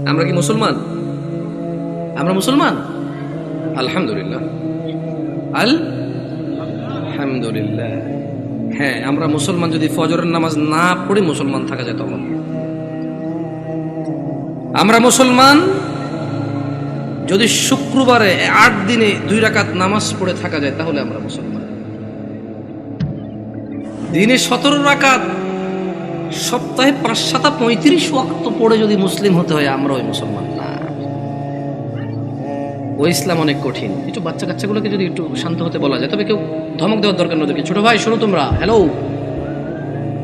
আমরা কি মুসলমান? আমরা মুসলমান আলহামদুলিল্লাহ, আলহামদুলিল্লাহ। হ্যাঁ, আমরা মুসলমান যদি ফজরের নামাজ না পড়ে মুসলমান থাকা যায় তখন আমরা মুসলমান। যদি শুক্রবারে 8 দিনে 2 রাকাত নামাজ পড়ে থাকা যায় তাহলে আমরা মুসলমান। দিনে 17 রাকাত, সপ্তাহে 5-7-35 ওয়াক্ত পড়ে যদি মুসলিম হতে হয় আমরা ওই মুসলমান না। ওই ইসলাম অনেক কঠিন। একটু বাচ্চা কাচ্চাগুলোকে যদি একটু শান্ত হতে বলা যায়, তবে কেউ ধমক দেওয়ার দরকার না ওদেরকে। ছোট ভাই শোনো, তোমরা হ্যালো,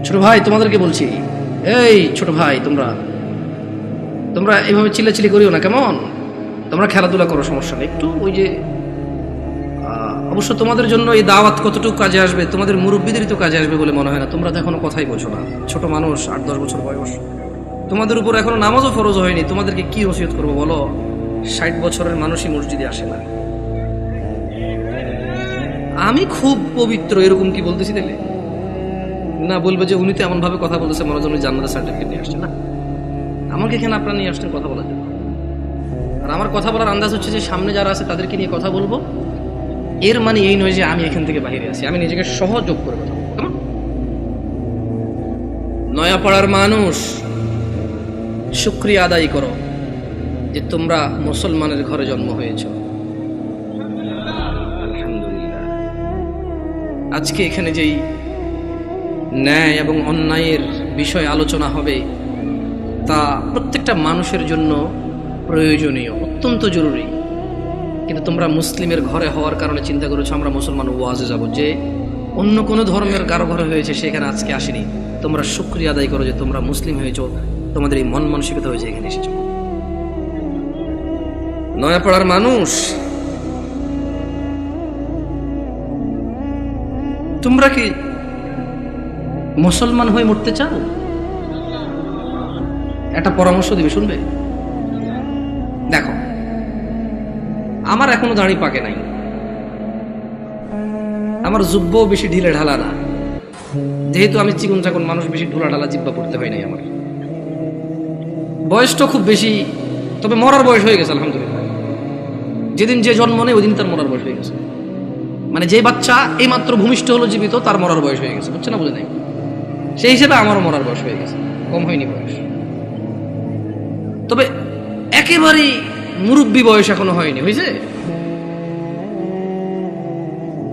ছোট ভাই তোমাদেরকে বলছি, এই ছোট ভাই তোমরা এইভাবে চিল্লাচিল্লি করিও না, কেমন? তোমরা খেলাধুলা করো, সমস্যা নেই। একটু ওই যে অবশ্য তোমাদের জন্য এই দাওয়াত কতটুকু কাজে আসবে, তোমাদের মুরব্বীদেরই তো কাজে আসবে বলে মনে হয় না। তোমরা তো এখনো কথাই বোঝো না, ছোট মানুষ, 8-10 বছর বয়স। তোমাদের উপর এখনো নামাজও ফরজ হয়নি, তোমাদেরকে কি নসিহত করবো বলো? 60 বছরের মানুষই মসজিদে আসে না। আমি খুব পবিত্র এরকম কি বলতেছি তাহলে? না, বলবে যে উনি তো এমন ভাবে কথা বলতেছে মনে হয় উনি জান্নাতের সার্টিফিকেট নিয়ে আসছে। না, আমাকে এখানে আপনারা নিয়ে আসছেন কথা বলার জন্য। আর আমার কথা বলার আন্দাজ হচ্ছে যে সামনে যারা আছে তাদেরকে নিয়ে কথা বলবো। এর মানে এই নয় যে আমি এখান থেকে বাইরে আছি, আমি নিজেকে সহযোগ করে কথা বলবো। কেমন? নয়াপাড়ার মানুষ, শুকরিয়া আদায় করো যে তোমরা মুসলমানের ঘরে জন্ম হয়েছ। আলহামদুলিল্লাহ। আজকে এখানে যেই ন্যায় এবং অন্যায়ের বিষয় আলোচনা হবে তা প্রত্যেকটা মানুষের জন্য প্রয়োজনীয়, অত্যন্ত জরুরি। কিন্তু তোমরা মুসলিমের ঘরে হওয়ার কারণে চিন্তা করেছো আমরা মুসলমান ওয়াজে যাব, যে অন্য কোনো ধর্মের কারো ঘরে হয়েছে সেখানে আজকে আসেনি। তোমরা শুকরিয়া আদায় করো যে তোমরা মুসলিম হয়েছো, তোমাদের এই মন মানসিকতা হয়েছে এখানে এসেছো। নয়াপাড়ার মানুষ, তোমরা কি মুসলমান হয়ে মরতে চাও? একটা পরামর্শ দিবে, শুনবে? দেখো, আমার এখনো দাড়ি পাকে নাই, আমার জুব্বও বেশি ঢিলে ঢালা না, যেহেতু আমি চিকন চাকন মানুষ, বেশি ঢোলা ঢালা জিব্বা পড়তে হয় নাই। আমার বয়সটা খুব বেশি, তবে মরার বয়স হয়ে গেছে আলহামদুলিল্লাহ। যেদিন যে জন্ম নেই ওই দিন তার মরার বয়স হয়ে গেছে। মানে যে বাচ্চা এই মাত্র ভূমিষ্ঠ হলো জীবিত, তার মরার বয়স হয়ে গেছে, বুঝছে না? বুঝে নাই? সেই হিসেবে আমারও মরার বয়স হয়ে গেছে, কম হয়নি বয়স। তবে একেবারেই মুরব্বী বয়স এখনো হয়নি, হয়েছে।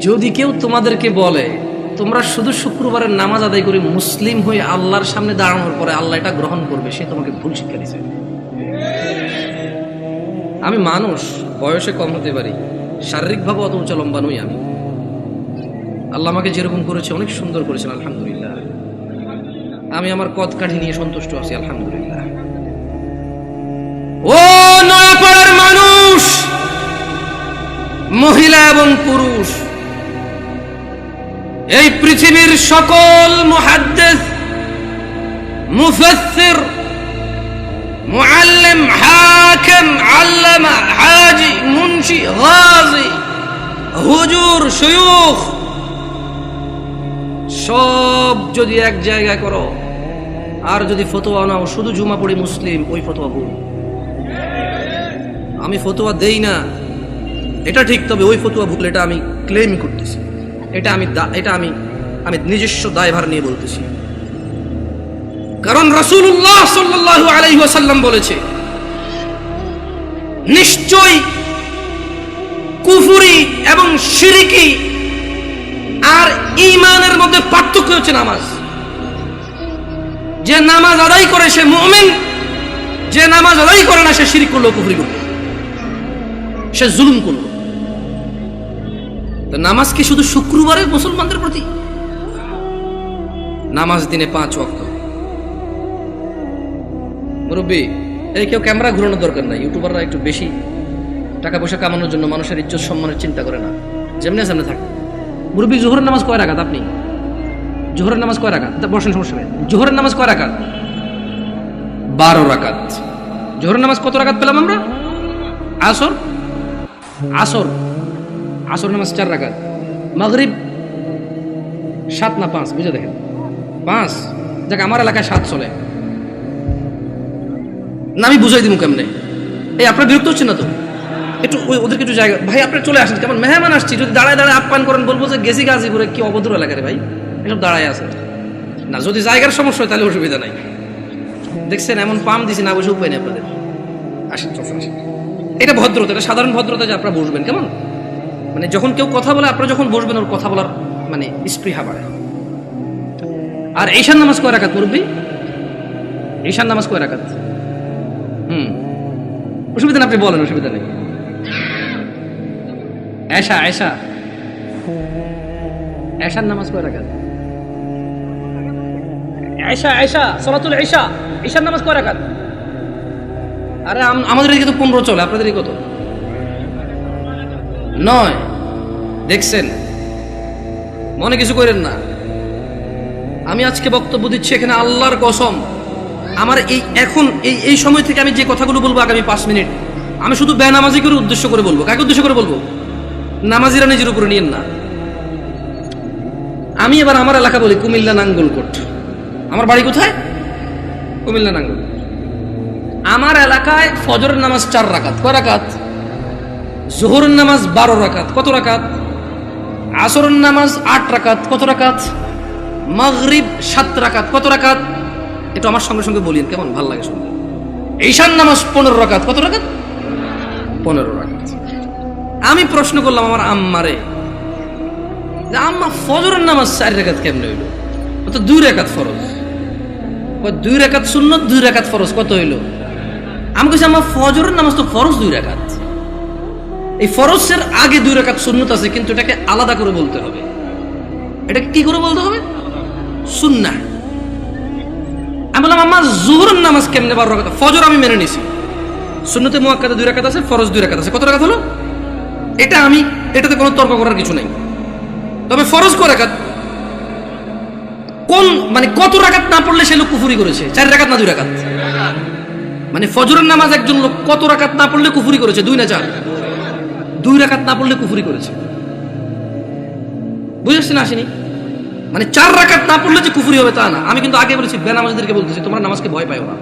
যদি কেউ তোমাদেরকে বলে তোমরা শুধু শুক্রবারের নামাজ আদায় করে মুসলিম হয়ে আল্লাহর সামনে দাঁড়ানোর পরে আল্লাহ এটা গ্রহণ করবে, সে তোমাকে ভুল শিক্ষা দিচ্ছে। আমি মানুষ, বয়সে কম হতে পারি, শারীরিকভাবে অত উঁচা লম্বা নই আমি। আল্লাহ আমাকে যেরকম করেছে অনেক সুন্দর করেছেন আলহামদুলিল্লাহ। আমি আমার কদ কাঠি নিয়ে সন্তুষ্ট আছি আলহামদুলিল্লাহ। ও নয়াপাড়ার মানুষ, মহিলা এবং পুরুষ, এই পৃথিবীর সকল মুহাদ্দিস, মুফাসসির, মুআল্লিম, হাকিম, আল্লামা, হাজি, মুন্সি, গাজী, হুজুর, শায়খ সব যদি এক জায়গায় করো আর যদি ফতোয়া নাও শুধু জুমা পড়ি মুসলিম, ওই ফতোয়া ভুল। আমি ফতোয়া দেই না এটা ঠিক, তবে ওই ফতোয়া ভুল, এটা আমি ক্লেম করতেছি, এটা আমি নিজস্ব দায়ভার নিয়ে বলতেছি। কারণ রাসূলুল্লাহ সাল্লাল্লাহু আলাইহি ওয়াসাল্লাম বলেছে, নিশ্চয়ই কুফরি এবং শিরকি আর ঈমানের মধ্যে পার্থক্য হচ্ছে নামাজ। যে নামাজ আদায় করে সে মুমিন, যে নামাজ আদায় করে না সে শিরক করলো, কুফরি করলো, সে জুলুম করলো। তো নামাজ কি শুধু শুক্রবারে মুসলমানদের প্রতি? নামাজ দিনে 5 ওয়াক্ত। মুরব্বী, এই কেউ ক্যামেরা ঘুরানোর দরকার নাই। ইউটিউবাররা একটু বেশি টাকা পয়সা কামানোর জন্য মানুষের ইজ্জত সম্মানের চিন্তা করে না, যেমনি সামনে থাকে। মুরব্বী, জোহরের নামাজ কয় রাকাত? আপনি জোহরের নামাজ কয় রাকাত? বসেন, সমস্যা নেই। জোহরের নামাজ কয় রাকাত? 12 রাকাত। জোহরের নামাজ কত রাকাত পেলাম আমরা? আসর নামাজ 4 রাকাত। মাগরিব 7 না 5? বুঝে দেখেন, 5। দেখ, আমার এলাকায় 7 চলে। না আমি বুঝাই দিব কেমনে? এই আপনার বিরক্ত হচ্ছে না তো? একটু ওদেরকে একটু জায়গা, ভাই আপনি চলে আসেন, কেমন মেহমান আসছি, যদি দাঁড়ায় দাঁড়ায় আপ্যায়ন করেন বলবো যে গেছি গাজীপুরে, কি অভদ্র এলাকা রে ভাই, এসব দাঁড়ায় আছে না। যদি জায়গার সমস্যা হয় তাহলে অসুবিধা নাই। দেখছেন এমন পাম দিছি না, বসে উপায় নেই আপনাদের। আসেন চলছেন, আসেন। এটা ভদ্রতা, এটা সাধারণ ভদ্রতা যে আপনারা বসবেন, কেমন মানে যখন কেউ কথা বলে আপনারা যখন বসবেন ওর কথা বলার মানে স্পৃহা বাড়ে। আর ঈশান নামাজ কয় রাকাত মুরব্বি? ঈশান নামাজ কয় রাকাত? অসুবিধা না, আপনি বলেন, অসুবিধা নেই। এশা এশা এশার নামাজ কয় রাকাত? এশা এশা সালাতুল ইশা, ঈশার নামাজ কয় রাকাত? আরে আমাদের এদিকে তো 15 চলে, আপনাদের কত? 9। দেখছেন, মনে কিছু করেন না। আমি আজকে বক্তব্য দিচ্ছি এখানে আল্লাহর কসম, আমার এই সময় থেকে আমি যে কথাগুলো বলবো আগামী 5 মিনিট, আমি শুধু বেনামাজি করে উদ্দেশ্য করে বলবো। কাকে উদ্দেশ্য করে বলবো? নামাজিরা নিজের উপরে নিয়েন না। আমি এবার আমার এলাকা বলি, কুমিল্লা নাঙ্গলকোট। আমার বাড়ি কোথায়? কুমিল্লা নাঙ্গলকোট। আমার এলাকায় ফজরের নামাজ 4 রাকাত। কয় রাকাত? জোহরের নামাজ 12 রাকাত। কত রাকাত? আসরের নামাজ 8 রাকাত। কত রাকাত? মাগরিব 7 রাকাত। কত রাকাত? একটু আমার সঙ্গে সঙ্গে বলিন, কেমন ভাল লাগে শুনতে। ঈশান নামাজ 15 রাকাত। কত রাকাত? 15 রাকাত। আমি প্রশ্ন করলাম আমার আম্মারে, যে আম্মা ফজরের নামাজ 4 রাকাত কেমনে হইল? তো 2 রাকাত ফরজ। 2 রাকাত সুন্নত, 2 রাকাত ফরজ, কত হইল? আমি কইছি আম্মা ফজরের নামাজ তো ফরজ 2 রাকাত, এই ফরজের আগে 2 রাকাত সুন্নত আছে, কিন্তু এটাকে আলাদা করে বলতে হবে। এটাকে কি করে বলতে হবে? সুন্নাহ। আমি বললাম আম্মা জোহরের নামাজ কেমনে 12 রাকাত? ফজর আমি মেনে নিছি, সুন্নতে মুআক্কাদা 2 রাকাত আছে, ফরজ 2 রাকাত আছে। কত রাকাত হলো? এটাতে কোনো তর্ক করার কিছু নাই। তবে ফরজ কয় রাকাত? কোন মানে কত রাকাত না পড়লে সে লোক কুফরি করেছে? 4 রাকাত না 2 রাকাত? মানে ফজরের নামাজ একজন লোক কত রাকাত না পড়লে কুফরি করেছে? 2 না 4? 2 রাকাত না পড়লে কুফরি করেছে। বুঝেছেন? আসেনি মানে 4 রাকাত না পড়লে যে কুফরি হবে তা না। আমি কিন্তু আগে বলেছি, বেনামাজিদেরকে বলতেছি তোমরা নামাজকে ভয় পাও না।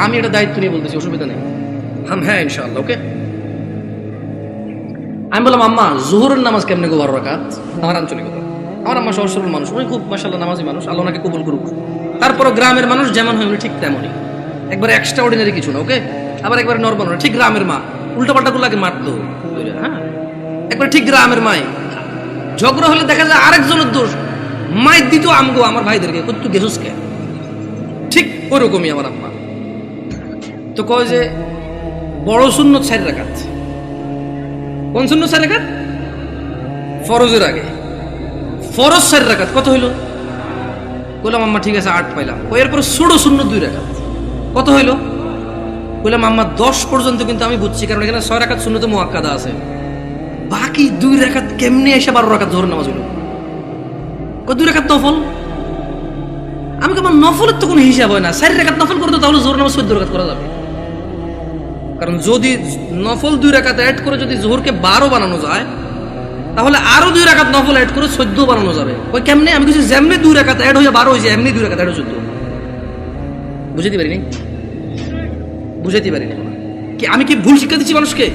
আমি এটা দায়িত্ব নিয়ে বলতেছি, অসুবিধা নেই। হ্যাঁ ইনশাআল্লাহ, ওকে। আমি বললাম আম্মা জোহরের নামাজ কেমনে গো 12 রাকাত? আমার আঞ্চলিকতা, আমার আম্মা সহজ সরল মানুষ, উনি খুব মাশাআল্লাহ নামাজি মানুষ, আল্লাহ ওনাকে কবুল করুক। তারপরও গ্রামের মানুষ যেমন হয় উনি ঠিক তেমনই, একবারে এক্সট্রা অর্ডিনারি কিছু না, ওকে। আবার একবারে নরমাল, ঠিক গ্রামের মা, উল্টাপাল্টা গুলাকে মারতো, হ্যাঁ একবার ঠিক গ্রামের মাই। ঝগড়া হলে দেখা যায় আরেকজনের দোষ, মায়ের দিত আমগো আমার ভাইদেরকে, তুই গেছুস কে, ঠিক ওরকমই আমার আম্মা। তো কয় যে বড় সুন্নত 4 রাকাত। কোন সুন্নত 4 রাকাত? ফরজের আগে ফরজ 4 রাকাত। কত হইল? বললাম আম্মা ঠিক আছে 8 পাইলাম। এরপর ছোট সুন্নত 2 রাকাত। কত হইল? বললাম আম্মা 10 পর্যন্ত কিন্তু আমি বুঝছি, কারণ এখানে 6 রাকাত সুন্নতে মুআক্কাদা আছে, বাকি 2 রাকাত কেমনে এসে 12 রাকাত জোহরের নামাজ হইল? 2 রাকাত নফল। আমি আমার নফলের তো কোনো হিসাব হয় না, 4 রাকাত নফল করতে তাহলে জোহর নামাজ 14 রাকাত করা যাবে। কারণ যদি নফল 2 রাকাত অ্যাড করে যদি জোহরকে 12 বানানো যায়, তাহলে আরো 2 রাকাত নফল অ্যাড করে 14 বানানো যাবে। ওই কেমনে? আমি কিছু যেমনি 2 রাকাত অ্যাড হয়ে 12 হয়েছে, এমনি 2 রাকাত অ্যাড হয়ে 14। বুঝাইতে পারিনি? বুঝাইতে পারিনি কি? আমি কি ভুল শিক্ষা দিচ্ছি মানুষকে?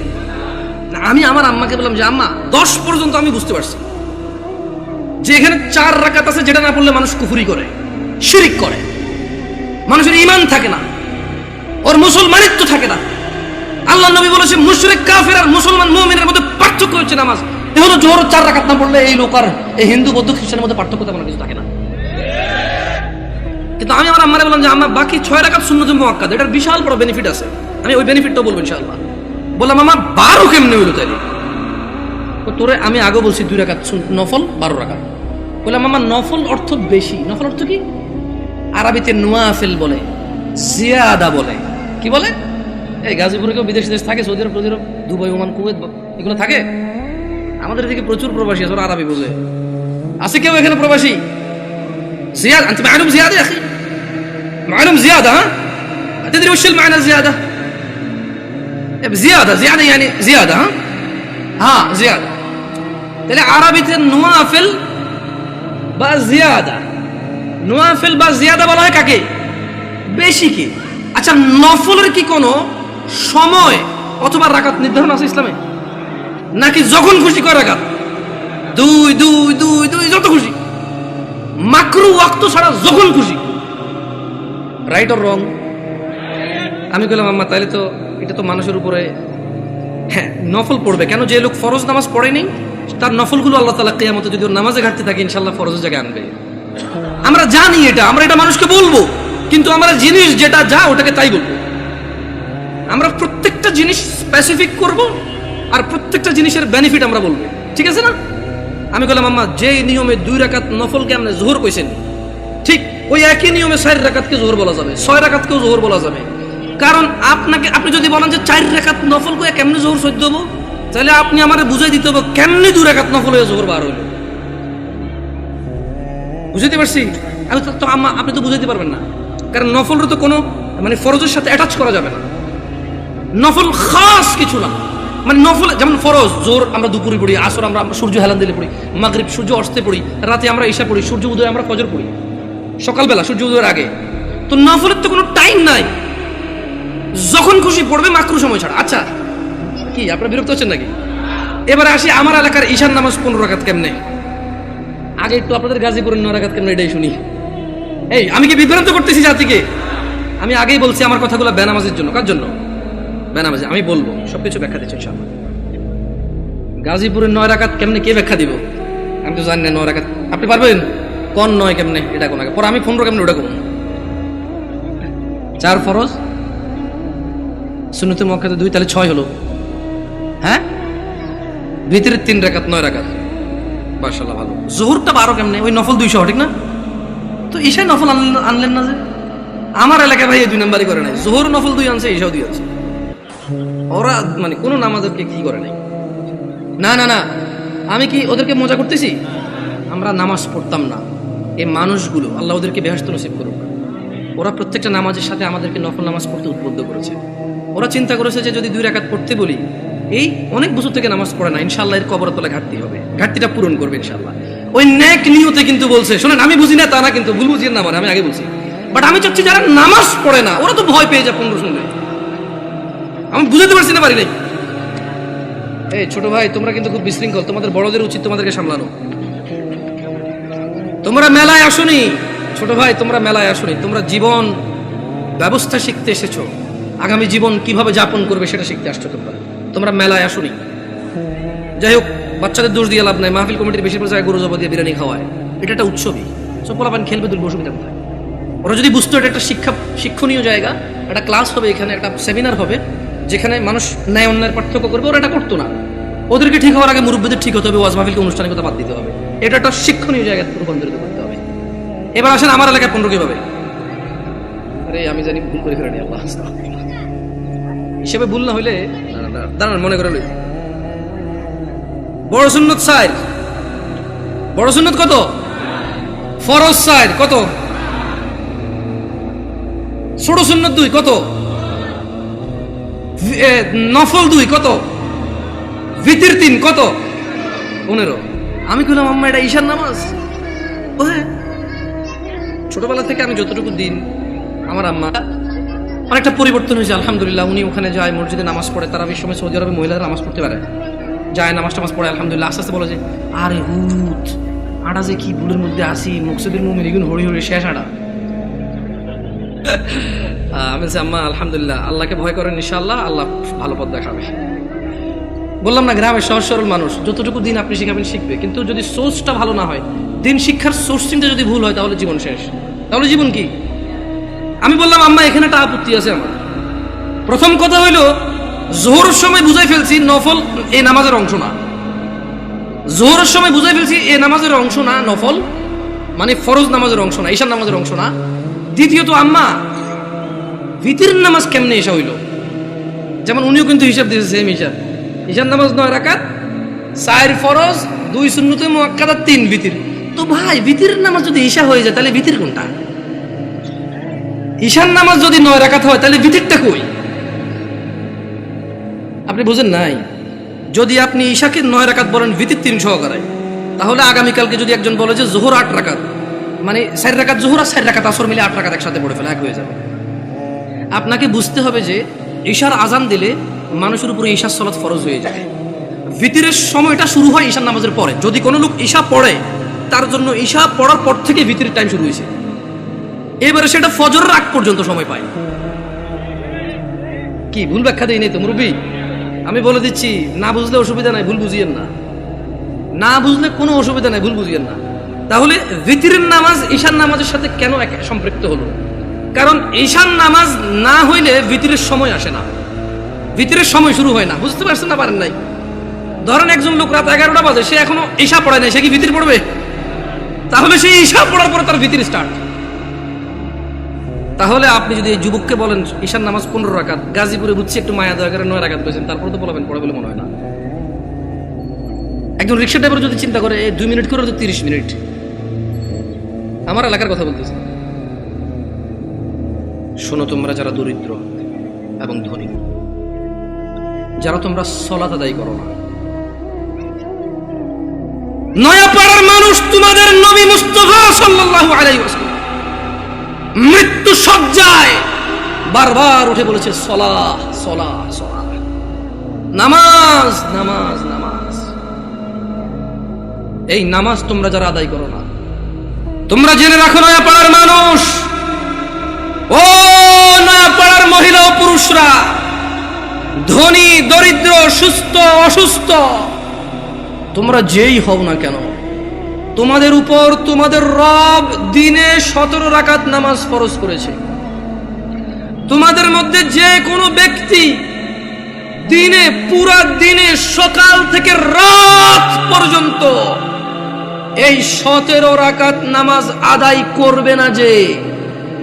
না, আমি আমার আম্মাকে বললাম যে আম্মা 10 পর্যন্ত আমি বুঝতে পারছি যে এখানে 4 রাকাত আছে, যেটা না পড়লে মানুষ কুফরি করে, শিরিক করে, মানুষের ঈমান থাকে না, ওর মুসলমানিত্ব থাকে না। আল্লাহ নবী বলেছে মুশরিক কাফের আর মুসলমান মুমিনের মধ্যে পার্থক্য হচ্ছে নামাজ। এই হলো জোহর 4 রাকাত না পড়লে এই লোক আর এই হিন্দু বৌদ্ধ খ্রিস্টানের মধ্যে পার্থক্য তেমন কিছু থাকে না। কিন্তু আমি আমার আম্মারে বললাম যে আম্মা বাকি 6 রাকাত সুন্নতে মুআক্কাদা, এটার বিশাল বড় বেনিফিট আছে, আমি ওই বেনিফিটটাও বলবো ইনশাআল্লাহ। বললাম আম্মা 12 কেমনে হইলো তাইলে? তোরে আমি আগে বলছি 2 রাকাত নফল 12 রাকাত। বললাম আম্মা নফল অর্থ বেশি। নফল অর্থ কি? আরবিতে নওয়াফিল বলে, জিয়াদা বলে। কি বলে? এই গাজীপুরে কেউ বিদেশ দেশ থাকে, সৌদি আরব, দুবাই, ওমান, কুয়েত, এগুলো থাকে। আমাদের এদিকে প্রচুর প্রবাসী আছে, ওরা আরবি বোঝে। আছে কেউ এখানে প্রবাসী? زيادة أنت معلوم زيادة يا أخي، معلوم زيادة، ها تدري وش المعنى زيادة؟ زيادة يعني زيادة، ها زيادة. তাহলে আরবিতে নওয়াফিল বা জিয়াদা, নওয়াফিল বা জিয়াদা বলা হয় কাকে? বেশি কি? আচ্ছা, নফলের কি কোনো সময় অথবা রাকাত নির্ধারণ আছে ইসলামে, নাকি যখন খুশি কয় রাকাত? দুই দুই দুই দুই যত খুশি, মাকরু ওয়াক্ত ছাড়া যখন খুশি। Right or wrong? আমি বললাম আম্মা তাহলে তো এটা তো মানুষের উপরে, হ্যাঁ নফল পড়বে কেন? যে লোক ফরজ নামাজ পড়েনি তার নফলগুলো আল্লাহ তাআলা কিয়ামতে যদি ওর নামাজে ঘাটতি থাকে ইনশাআল্লাহ ফরজের জায়গায় আনবে। আমরা জানি এটা, আমরা এটা মানুষকে বলবো, কিন্তু আমরা জিনিস যেটা যা ওটাকে তাই বলবো। আমরা প্রত্যেকটা জিনিস স্পেসিফিক করব আর প্রত্যেকটা জিনিসের বেনিফিট আমরা বলবো, ঠিক আছে না? আমি বললাম আম্মা যে নিয়মে 2 রাকাত নফলকে আপনি যোহর কইছেন, ঠিক ওই একই নিয়মে 4 রাকাতকে যোহর বলা যাবে, 6 রাকাতকেও যোহর বলা যাবে। কারণ আপনি যদি বলেন যে 4 রাকাত নফল করে কেমনে যোহর সহ্য হবো, তাহলে আপনি আমারে বুঝাই দিতে হবে কেমনে 2 রাকাত নফল হয়ে যোহর বার হইল। বুঝাইতে পারছি? আমি তো আম্মা আপনি তো বুঝাইতে পারবেন না, কারণ নফলের তো কোনো মানে ফরজের সাথে অ্যাটাচ করা যাবে না। নফল খাস কিছু না, মানে নফল যেমন ফরজ জোর আমরা দুপুরে পড়ি, আসর আমরা সূর্য হেলান দিলে পড়ি, মাগরিব সূর্য অস্তে পড়ি, রাতে আমরা ঈশা পড়ি, সূর্য উদয় আমরা ফজর পড়ি, সকালবেলা সূর্য উদয়ের আগে। তো নফলের তো কোনো টাইম নাই, যখন খুশি পড়বে মাকরু সময় ছাড়া। আচ্ছা কি আপনারা বিরক্ত হচ্ছেন নাকি? এবারে আসি আমার এলাকার ঈশার নামাজ 15 রাকাত কেমনে। আগে একটু আপনাদের গাজীপুরের 9 রাকাত কেমনে এটাই শুনি। এই আমি কি বিভ্রান্ত করতেছি জাতিকে? আমি আগেই বলছি আমার কথাগুলো বেনামাজের জন্য। কার জন্য? বেনামাজি। আমি বলবো সবকিছু ব্যাখ্যা দিচ্ছি ইনশাআল্লাহ। গাজীপুরের 9 রাকাত কেমনে কে ব্যাখ্যা দিব? আমি তো জানি না 9 রাকাত। আপনি পারবেন কোন 9 কেমনে এটা কোন আগে পরে আমি 15 কেমনে ওটা করব? 4 ফরজ সুন্নতে মুআক্কাদা 2 তাহলে 6 হলো। হ্যাঁ ভিতরে 3 রাকাত 9 রাকাত। মাশাআল্লাহ ভালো। যোহরটা 12 কেমনে? ওই নফল 200 ঠিক না? তো ঈশা নফল আনলেন না যে? আমার এলাকায় ভাই এই 2 নাম্বারই করে নাই। যোহর নফল 2 আনছে, ঈশাও 2 আনছে। ওরা মানে কোন নামাজকে কি করে নাই। না না না, আমি কি ওদেরকে মজা করতেছি? আমরা নামাজ পড়তাম না, এই মানুষগুলো আল্লাহ ওদেরকে বেহেশত নসিব করুক, ওরা প্রত্যেকটা নামাজের সাথে আমাদেরকে নফল নামাজ পড়তে উদ্বুদ্ধ করেছে। ওরা চিন্তা করেছে যে যদি 2 রাকাত পড়তে বলি, এই অনেক বছর থেকে নামাজ পড়ে না, ইনশাআল্লাহ এর কবরের তলায় ঘাটতি হবে, ঘাটতিটা পূরণ করবে ইনশাআল্লাহ। ওই নেক নিয়তে কিন্তু বলছে। শোনেন আমি বুঝি না তা না, কিন্তু ভুল বুঝিয়ে না, মানে আমি আগে বলছি, বাট আমি চাচ্ছি যারা নামাজ পড়ে না ওরা তো ভয় পেয়ে যায় 15 শুনলে। আমি বুঝাতে পারছি না, পারি নাই। এই ছোট ভাই তোমরা কিন্তু খুব বিশৃঙ্খল, তোমাদের বড়দের উচিত তোমাদেরকে সামলানো। তোমরা মেলায় আসোনি ছোট ভাই, তোমরা মেলায় আসোনি, তোমরা জীবন ব্যবস্থা শিখতে এসেছো, আগামী জীবন কিভাবে যাপন করবে সেটা শিখতে আসছো। তোমরা মেলায় আসোনি। যাই হোক, বাচ্চাদের দোষ দিয়ে লাভ নাই। মাহফিল কমিটির বেশিরভাগ জায়গায় গরু জবা দিয়ে বিরিয়ানি খাওয়ায়, এটা একটা উৎসবই, সব পোলাপান খেলবে, দুর্গ অসুবিধা কোথায়? ওরা যদি বুঝতো এটা একটা শিক্ষণীয় জায়গা, একটা ক্লাস হবে এখানে, একটা সেমিনার হবে যেখানে মানুষ ন্যায় অন্যায়ের পার্থক্য করবে, ওরা এটা করতো না। ওদেরকে ঠিক হওয়ার আগে মুরব্বীদের ঠিক হতে হবে, ওয়াজ মাহফিলকে আনুষ্ঠানিকতা বাদ দিতে হবে, এটা একটা শিক্ষণীয় জায়গায় রূপান্তরিত করতে হবে। এবার আসেন আমার এলাকায় 15 কিভাবে? আরে আমি জানি ভুল করে ফেলেনি, আল্লাহ হিসেবে ভুল না হইলে দাঁড়ান মনে করে লই। বড় সুন্নত 4, বড় সুন্নত কত? ফরজ 4 কত? ছোট সুন্নত 2 কত? নফল 2 কত? ভিতর 3 কত? 15। আমি কইলাম আম্মা এটা ঈশার নামাজ? ও হ্যাঁ। ছোটবেলা থেকে আমি যতটুকু দিন, আমার আম্মা অনেকটা পরিবর্তন হয়েছে আলহামদুলিল্লাহ। উনি ওখানে যায়, মসজিদে নামাজ পড়ে, তারা এই সময় সৌদি আরবে মহিলারা নামাজ পড়তে পারে, যায় নামাজ টামাজ পড়ে আলহামদুলিল্লাহ। আস্তে আস্তে বলে যে আরে হুত আটা যে কি ভুলের মধ্যে আসি, মকসুদের মুমিন এগুন হরি হরি শেষ আটা। আমি বলছি আম্মা আলহামদুলিল্লাহ, আল্লাহকে ভয় করেন, ইনশাআল্লাহ আল্লাহ ভালো পথ দেখাবে। বললাম না, গ্রামের সহজ সরল মানুষ, যতটুকু দিন আপনি শিখাবেন শিখবে, কিন্তু যদি সোর্সটা ভালো না হয়, দিন শিক্ষার সোর্সিংটা যদি ভুল হয়, তাহলে জীবন শেষ। তাহলে জীবন কি? আমি বললাম আম্মা এখানে একটা আপত্তি আছে আমার। প্রথম কথা হইলো, জোহরের সময় বুঝাই ফেলছি নফল এই নামাজের অংশ না। জোহরের সময় বুঝাই ফেলছি এই নামাজের অংশ না, নফল মানে ফরজ নামাজের অংশ না, ঈশার নামাজের অংশ না। দ্বিতীয়ত আম্মা ভিতরের নামাজ কেমনে এসা হইল? যেমন উনিও কিন্তু হিসাব দিয়েছে সেম হিসাব। ঈশার নামাজ 9 রাকাত, 4 ফরজ, 2 সুন্নতে মুআক্কাদা, 3 ভিতর। তো ভাই ভিতরের নামাজ যদি ঈশা হয়ে যায় তাহলে ভিতর কোনটা? ঈশার নামাজ যদি 9 রাকাত হয় তাহলে ভিতরটা কই? আপনি বুঝেন নাই? যদি আপনি ঈশাকে 9 রাকাত বলেন ভিতর 3 সহকারে, তাহলে আগামীকালকে যদি একজন বলে যে জোহর 8 রাকাত, মানে 4 রাকাত জোহর আর 4 রাকাত আসর মিলে 8 রাকাত একসাথে পড়ে ফেলে, এক হয়ে যাবে। আপনাকে বুঝতে হবে যে ঈশার আজান দিলে মানুষের উপরে ঈশার সালাত ফরজ হয়ে যায়। ভিতরের সময়টা শুরু হয় ঈশার নামাজের পরে। যদি কোনো লোক ঈশা পড়ে, তার জন্য ঈশা পড়ার পর থেকে ভিতরের টাইম শুরু হয়েছে, এবারে সেটা ফজরের আগ পর্যন্ত সময় পায়। কি ভুল ব্যাখ্যা দেই নেই তো মুরব্বী? আমি বলে দিচ্ছি, না বুঝলে অসুবিধা নাই, ভুল বুঝিয়েন না। না বুঝলে কোনো অসুবিধা নাই, ভুল বুঝিয়েন না। তাহলে ভিতরের নামাজ ঈশার নামাজের সাথে কেন সম্পৃক্ত হলো? কারণ ঈশার নামাজ না হইলে ভিতরের সময় আসে না, ভিতরের সময় শুরু হয় না। বুঝতে পারছেন না পারেন নাই? ধরেন একজন লোক রাত 11টা বাজে, সে এখনো ঈশা পড়ায় নাই, সে কি ভিতর পড়বে? তাহলে সে ঈশা পড়ার পরে তার ভিতর স্টার্ট। তাহলে আপনি যদি এই যুবককে বলেন ঈশার নামাজ 15 রাকাত, গাজীপুরে বুঝছি একটু মায়া দয়া করে 9 রাকাত পেয়েছেন, তারপরে তো বলবেন পড়ে বলে মনে হয় না। একজন রিক্সা ড্রাইভার যদি চিন্তা করে 2 মিনিট করে তো 30 মিনিট। আমার এলাকার কথা বলতেছি। শোনো তোমরা যারা দরিদ্র এবং ধনী, যারা তোমরা সালাত আদায় করো না, নয়াপাড়ার মানুষ তোমাদের নবী মুস্তাফা সাল্লাল্লাহু আলাইহি ওয়াসাল্লাম মৃত্যু সজ্জায় বারবার উঠে বলেছে সালাহ সালাহ সালাহ, নামাজ নামাজ নামাজ। এই নামাজ তোমরা যারা আদায় করো না, তোমরা জেনে রাখো নয়াপাড়ার মানুষ, ও নয়াপাড়ার মহিলা ও পুরুষরা, ধনী দরিদ্র, সুস্থ অসুস্থ, তোমরা যেই হও না কেন, তোমাদের উপর তোমাদের রব দিনে 17 রাকাত নামাজ ফরজ করেছে। তোমাদের মধ্যে যে কোনো ব্যক্তি দিনে, পুরা দিনে সকাল থেকে রাত পর্যন্ত এই 17 রাকাত নামাজ আদায় করবে না, যে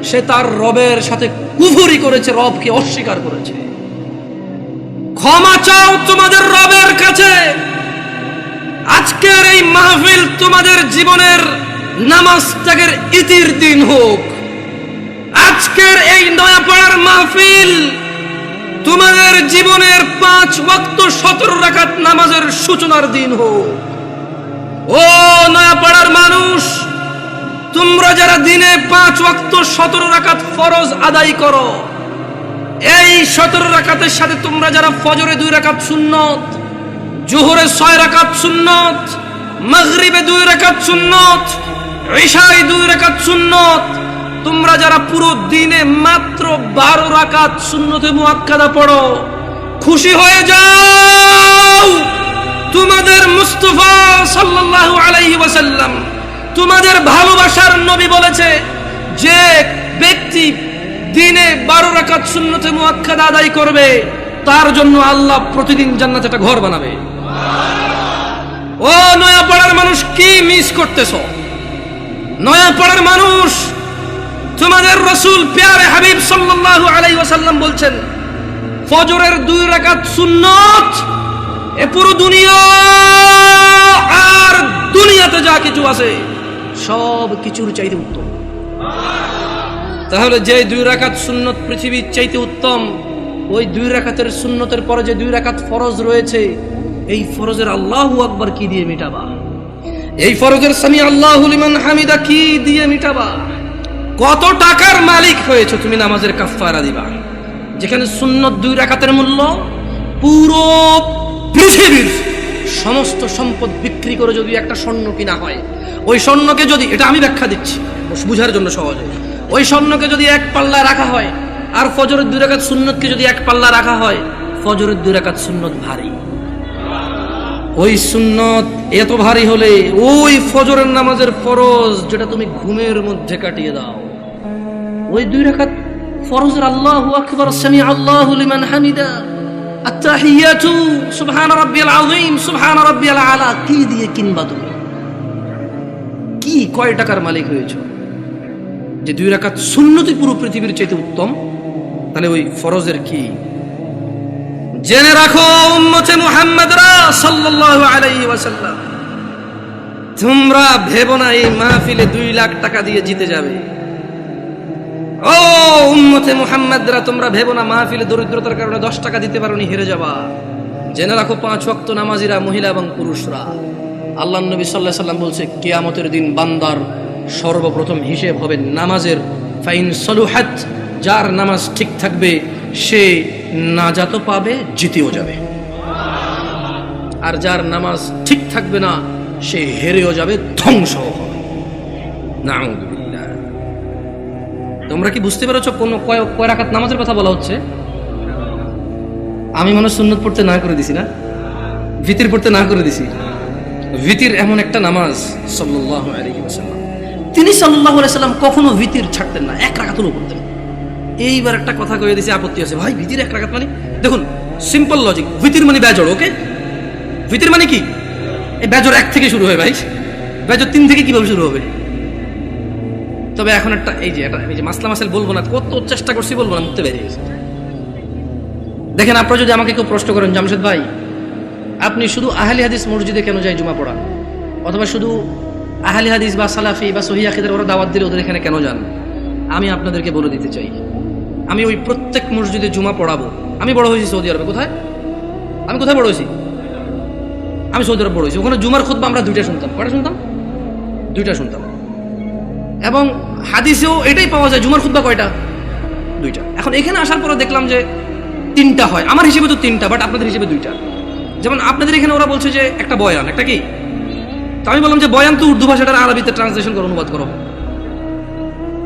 সে তার রবের সাথে কুফরি করেছে, রবকে অস্বীকার করেছে। ক্ষমা চাও তোমাদের রবের কাছে। আজকের এই মাহফিল তোমাদের জীবনের নামাজ ত্যাগের ইতির দিন হোক। আজকের এই নয়াপাড়ার মাহফিল তোমাদের জীবনের 5 ওয়াক্ত 17 রাকাত নামাজের সূচনার দিন হোক। ও নয়াপাড়ার মানুষ, তোমরা যারা দিনে 5 ওয়াক্ত 17 রাকাত ফরজ আদায় করো, এই 17 রাকাতের সাথে তোমরা যারা ফজরে 2 রাকাত সুন্নত, জোহরে 6 রাকাত সুন্নত, মাগরিবে 2 রাকাত সুন্নত, ইশায় 2 রাকাত সুন্নত, তোমরা যারা পুরো দিনে মাত্র 12 রাকাত সুন্নতে মুআক্কাদা পড়ো, খুশি হয়ে যাও। তোমাদের মুস্তাফা সাল্লাল্লাহু আলাইহি ওয়াসাল্লাম, তোমাদের ভালোবাসার নবী বলেছে, যে ব্যক্তি দিনে 12 রাকাত সুন্নতে মুআক্কাদা আদায় করবে, তার জন্য আল্লাহ প্রতিদিন জান্নাতে একটা ঘর বানাবে। ও নয়াপাড়ার মানুষ, কি মিস করতেছো? নয়াপাড়ার মানুষ, তোমাদের রাসূল প্যারে হাবিব সাল্লাল্লাহু আলাইহি ওয়াসাল্লাম বলছেন, ফজরের 2 রাকাত সুন্নত এ পুরো দুনিয়া আর দুনিয়াতে যা কিছু আছে সব কিছুর চাইতে উত্তম। তাহলে যে 2 রাকাত সুন্নত পৃথিবীর চাইতে উত্তম, ওই 2 রাকাতের সুন্নতের পরে যে 2 রাকাত ফরজ রয়েছে, এই ফরজের আল্লাহু আকবার কি দিয়ে মিটাবা? এই ফরজের সামি আল্লাহু লিমান হামিদা কি দিয়ে মিটাবা? কত টাকার মালিক হয়েছে তুমি নামাজের কাফারা দিবা, যেখানে সুন্নত 2 রাকাতের মূল্য পুরো পৃথিবীর সমস্ত সম্পদ বিক্রি করে যদি একটা স্বর্ণ কিনা হয়, ওই স্বর্ণকে যদি, এটা আমি ব্যাখ্যা দিচ্ছি বুঝার জন্য সহজে, ওই স্বর্ণকে যদি 1 পাল্লা রাখা হয়, আর ফজরের 2 রাকাত সুন্নতকে যদি 1 পাল্লা রাখা হয়, ফজরের 2 রাকাত সুন্নত ভারী। ওই সুন্নত এত ভারী হলে ওই ফজরের নামাজের ফরজ যেটা তুমি ঘুমের মধ্যে কাটিয়ে দাও, ওই 2 রাকাত ফরজের আল্লাহু আকবার, সামি আল্লাহু লিমান হামিদা, আত-তাহিয়াতু সুবহান রাব্বিয়াল আযীম, সুবহান রাব্বিয়াল আলা কি দিয়ে কিনবা? তুমি কি কয় টাকার মালিক হয়েছো যে 2 রাকাত সুন্নতই পুরো পৃথিবীর চাইতে উত্তম? তাহলে ওই ফরজের কি? জেনে রাখো উম্মতে মুহাম্মাদরা সাল্লাল্লাহু আলাইহি ওয়াসাল্লাম, তোমরা ভেবো না এই মাহফিলে 2 লাখ টাকা দিয়ে জিতে যাবে। ও উম্মতে মুহাম্মাদরা, তোমরা ভেবো না মাহফিলে দরিদ্রতার কারণে 10 টাকা দিতে পারোনি হেরে যাবা। জেনে রাখো 5 ওয়াক্ত নামাজিরা, মহিলা এবং পুরুষরা, আল্লাহর নবী সাল্লাল্লাহু আলাইহি ওয়াসাল্লাম বলছে, কিয়ামতের দিন বান্দার সর্বপ্রথম হিসেব হবে নামাজের। ফাইন সলুহাত যার নামাজ ঠিক থাকবে সে নাজাতও পাবে, জিতেও যাবে। আর যার নামাজ ঠিক থাকবে না সে হেরেও যাবে, ধ্বংস হবে। নাউযুবিল্লাহ। তোমরা কি বুঝতে পেরেছো কোন কয় রাকাত নামাজের কথা বলা হচ্ছে? আমি মনে সুন্নত পড়তে না করে দিছি না, ভিতির পড়তে না করে দিছি। ভিতির এমন একটা নামাজ, সাল্লাল্লাহু আলাইহি ওয়াসাল্লাম, তিনি সাল্লাল্লাহু আলাইহি ওয়াসাল্লাম কখনো ভিতির ছাড়তেন না, এক রাকাতও পড়তেন। এইবার একটা কথা কয়ে দিছি, আপত্তি আছে ভাই, ভিতির এক রাকাত মানে? দেখুন সিম্পল লজিক, ভিতির মানে বেজড়, ওকে? ভিতির মানে কি? এই বেজড় 1 থেকে শুরু হয় ভাই, বেজড় 3 থেকে কিভাবে শুরু হবে? তবে এখন একটা এই যে মাসলা মাসাইল বলবো না, কত চেষ্টা করছি বলবো না, মুখতে বেরিয়ে গেছে। দেখেন, আপনারা যদি আমাকে কেউ প্রশ্ন করেন, জামশেদ ভাই আপনি শুধু আহলি হাদিস মসজিদে কেন যায় জুমা পড়া, অথবা শুধু আহলি হাদিস বা সালাফি বা সহিহ আকীদার ওরা দাওয়াত দিলে ওদের এখানে কেন যান, আমি আপনাদেরকে বলে দিতে চাই, আমি ওই প্রত্যেক মসজিদে জুমা পড়াবো। আমি বড় হয়েছি সৌদি আরবে। কোথায়? আমি কোথায় বড় হয়েছি? আমি সৌদি আরব বড় হয়েছি। ওখানে জুমার খুতবা আমরা 2টা শুনতাম। কয়টা শুনতাম? 2টা শুনতাম। এবং হাদিসেও এটাই পাওয়া যায়, জুমার খুতবা কয়টা? 2টা। এখন এখানে আসার পরে দেখলাম যে 3টা হয়। আমার হিসেবে তো 3টা, বাট আপনাদের হিসেবে 2টা। যেমন আপনাদের এখানে ওরা বলছে যে একটা বয়ান, একটা কি? তো আমি বললাম যে বয়ান তো উর্দু ভাষাটার আরবিতে ট্রান্সলেশন করো, অনুবাদ করো।